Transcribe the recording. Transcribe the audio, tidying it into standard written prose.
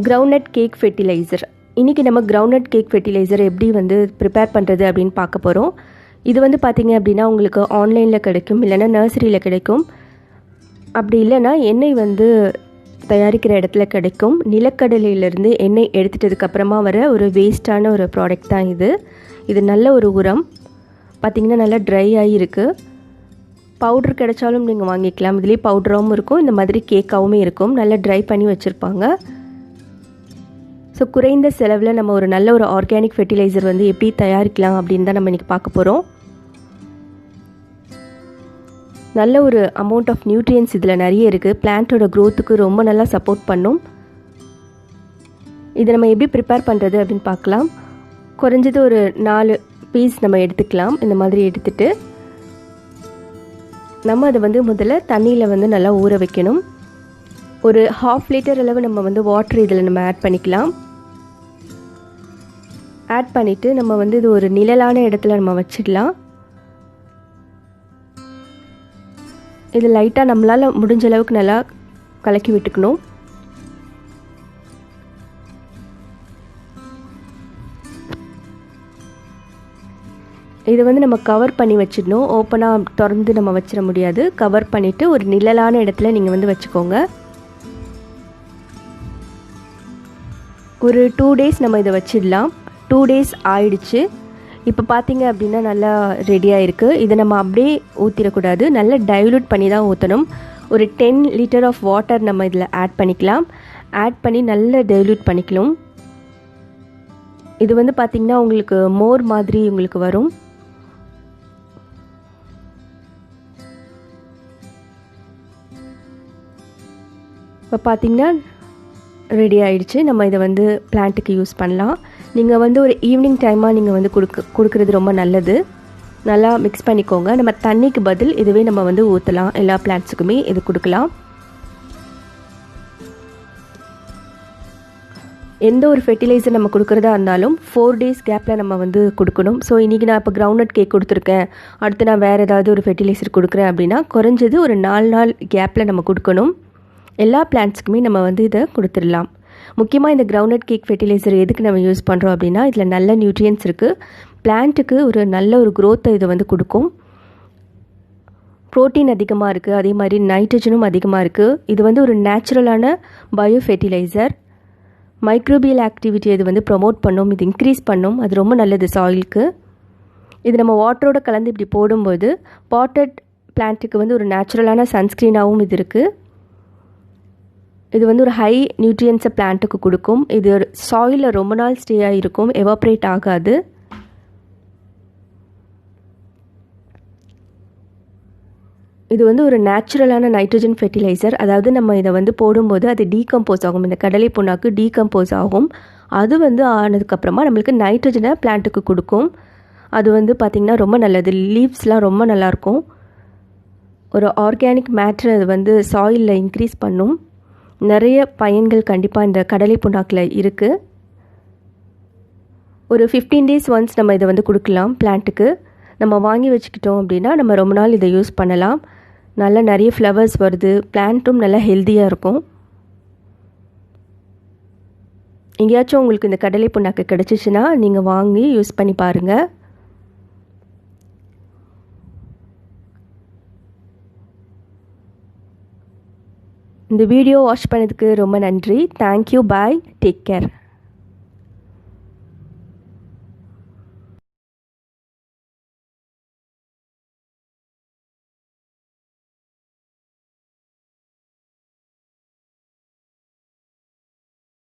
Groundnut Cake fertilizer. இன்றைக்கி நம்ம Groundnut Cake fertilizer எப்படி ப்ரிப்பேர் பண்ணுறது அப்படின்னு பார்க்க போகிறோம். இது பார்த்தீங்க அப்படின்னா உங்களுக்கு ஆன்லைனில் கிடைக்கும், இல்லைனா நர்சரியில் கிடைக்கும். அப்படி இல்லைன்னா எண்ணெய் தயாரிக்கிற இடத்துல கிடைக்கும். நிலக்கடலையிலேருந்து எண்ணெய் எடுத்துட்டதுக்கப்புறமா வர ஒரு வேஸ்ட்டான ஒரு ப்ராடக்ட் தான் இது. இது நல்ல ஒரு உரம். பார்த்திங்கன்னா நல்லா ட்ரை ஆகியிருக்கு. பவுட்ரு கிடைச்சாலும் நீங்கள் வாங்கிக்கலாம். இதுலேயே பவுடராகவும் இருக்கும், இந்த மாதிரி கேக்காகவும் இருக்கும். நல்லா ட்ரை பண்ணி வச்சுருப்பாங்க. ஸோ குறைந்த செலவில் நம்ம ஒரு நல்ல ஒரு ஆர்கானிக் ஃபெர்டிலைசர் எப்படி தயாரிக்கலாம் அப்படின்னு தான் நம்ம இன்றைக்கி பார்க்க போகிறோம். நல்ல ஒரு அமௌண்ட் ஆஃப் நியூட்ரியன்ஸ் இதில் நிறைய இருக்குது. பிளான்ட்டோட க்ரோத்துக்கு ரொம்ப நல்லா சப்போர்ட் பண்ணும். இதை நம்ம எப்படி ப்ரிப்பேர் பண்ணுறது அப்படின்னு பார்க்கலாம். குறைஞ்சது ஒரு 4 பீஸ் நம்ம எடுத்துக்கலாம். இந்த மாதிரி எடுத்துகிட்டு நம்ம அதை முதல்ல தண்ணியில் நல்லா ஊற வைக்கணும். ஒரு 1/2 லிட்டர் அளவு நம்ம வாட்டர் இதில் நம்ம ஆட் பண்ணிக்கலாம். ஆட் பண்ணிவிட்டு நம்ம இது ஒரு நிழலான இடத்துல நம்ம வச்சிடலாம். இது லைட்டாக நம்மளால் முடிஞ்ச அளவுக்கு நல்லா கலக்கி விட்டுக்கணும். இது நம்ம கவர் பண்ணி வச்சிடணும். ஓப்பனாக திறந்து நம்ம வச்சிட முடியாது. கவர் பண்ணிவிட்டு ஒரு நிழலான இடத்துல நீங்கள் வச்சுக்கோங்க. ஒரு 2 டேஸ் நம்ம இதை வச்சிடலாம். 2 டேஸ் ஆயிடுச்சு. இப்போ பார்த்தீங்க அப்படின்னா நல்லா ரெடியாக இருக்குது. இதை நம்ம அப்படியே ஊற்றிடக்கூடாது, நல்லா டைல்யூட் பண்ணி தான் ஊற்றணும். ஒரு 10 லிட்டர் ஆஃப் வாட்டர் நம்ம இதில் ஆட் பண்ணிக்கலாம். ஆட் பண்ணி நல்லா டைல்யூட் பண்ணிக்கலாம். இது பார்த்திங்கன்னா உங்களுக்கு மோர் மாதிரி உங்களுக்கு வரும். இப்போ பார்த்திங்கன்னா ரெடி ஆகிடுச்சு. நம்ம இதை பிளான்ட்டுக்கு யூஸ் பண்ணலாம். நீங்கள் ஒரு ஈவினிங் டைமாக நீங்கள் கொடுக்குறது ரொம்ப நல்லது. நல்லா மிக்ஸ் பண்ணிக்கோங்க. நம்ம தண்ணிக்கு பதில் இதுவே நம்ம ஊற்றலாம். எல்லா பிளான்ட்ஸுக்குமே இது கொடுக்கலாம். எந்த ஒரு ஃபெர்டிலைசர் நம்ம கொடுக்குறதா இருந்தாலும் 4 டேஸ் கேப்பில் நம்ம கொடுக்கணும். ஸோ இன்றைக்கி நான் இப்போ கிரவுண்ட்நட் கேக் கொடுத்துருக்கேன், அடுத்து நான் வேறு ஏதாவது ஒரு ஃபெர்டிலைசர் கொடுக்குறேன் அப்படின்னா குறைஞ்சது ஒரு 4 நாள் கேப்பில் நம்ம கொடுக்கணும். எல்லா பிளான்ட்ஸுக்குமே நம்ம இதை கொடுத்துடலாம். முக்கியமாக இந்த கிரவுண்ட்நட் கேக் ஃபெர்டிலைசர் எதுக்கு நம்ம யூஸ் பண்ணுறோம் அப்படின்னா இதில் நல்ல நியூட்ரியன்ஸ் இருக்குது. பிளான்ட்டுக்கு ஒரு நல்ல ஒரு க்ரோத்தை இது கொடுக்கும். ப்ரோட்டீன் அதிகமாக இருக்குது, அதே மாதிரி நைட்ரஜனும் அதிகமாக இருக்குது. இது ஒரு நேச்சுரலான பயோ-ஃபெர்டிலைசர். மைக்ரோபியல் ஆக்டிவிட்டி இது ப்ரொமோட் பண்ணும், இது இன்க்ரீஸ் பண்ணும். அது ரொம்ப நல்லது சாயிலுக்கு. இது நம்ம வாட்டரோட கலந்து இப்படி போடும்போது பாட்டட் பிளான்ட்டுக்கு ஒரு நேச்சுரலான சன்ஸ்க்ரீனாகவும் இது இருக்குது. இது ஒரு ஹை நியூட்ரியன்ஸை பிளான்ட்டுக்கு கொடுக்கும். இது சாயிலில் ரொம்ப நாள் ஸ்டே ஆகிருக்கும், எவாப்ரேட் ஆகாது. இது ஒரு நேச்சுரலான நைட்ரஜன் ஃபெர்டிலைசர். அதாவது நம்ம இதை போடும்போது அது டீகம்போஸ் ஆகும். இந்த கடலை புண்ணாக்கு டீகம்போஸ் ஆகும். அது ஆனதுக்கப்புறமா நம்மளுக்கு நைட்ரஜனை பிளான்ட்டுக்கு கொடுக்கும். அது பார்த்திங்கன்னா ரொம்ப நல்லது. லீவ்ஸ்லாம் ரொம்ப நல்லாயிருக்கும். ஒரு ஆர்கானிக் மேட்ரு அது சாயிலில் இன்க்ரீஸ் பண்ணும். நிறைய பயன்கள் கண்டிப்பாக இந்த கடலை புண்ணாக்கில் இருக்குது. ஒரு 15 டேஸ் ஒன்ஸ் நம்ம இதை கொடுக்கலாம் பிளான்ட்டுக்கு. நம்ம வாங்கி வச்சுக்கிட்டோம் அப்படின்னா நம்ம ரொம்ப நாள் இதை யூஸ் பண்ணலாம். நல்லா நிறைய ஃப்ளவர்ஸ் வருது, பிளான்ட்டும் நல்லா ஹெல்த்தியாக இருக்கும். எங்கேயாச்சும் உங்களுக்கு இந்த கடலை புண்ணாக்கு கிடச்சிச்சின்னா நீங்கள் வாங்கி யூஸ் பண்ணி பாருங்கள். இந்த வீடியோ வாட்ச் பண்ணதுக்கு ரொம்ப நன்றி. தேங்க்யூ. பாய். Take care.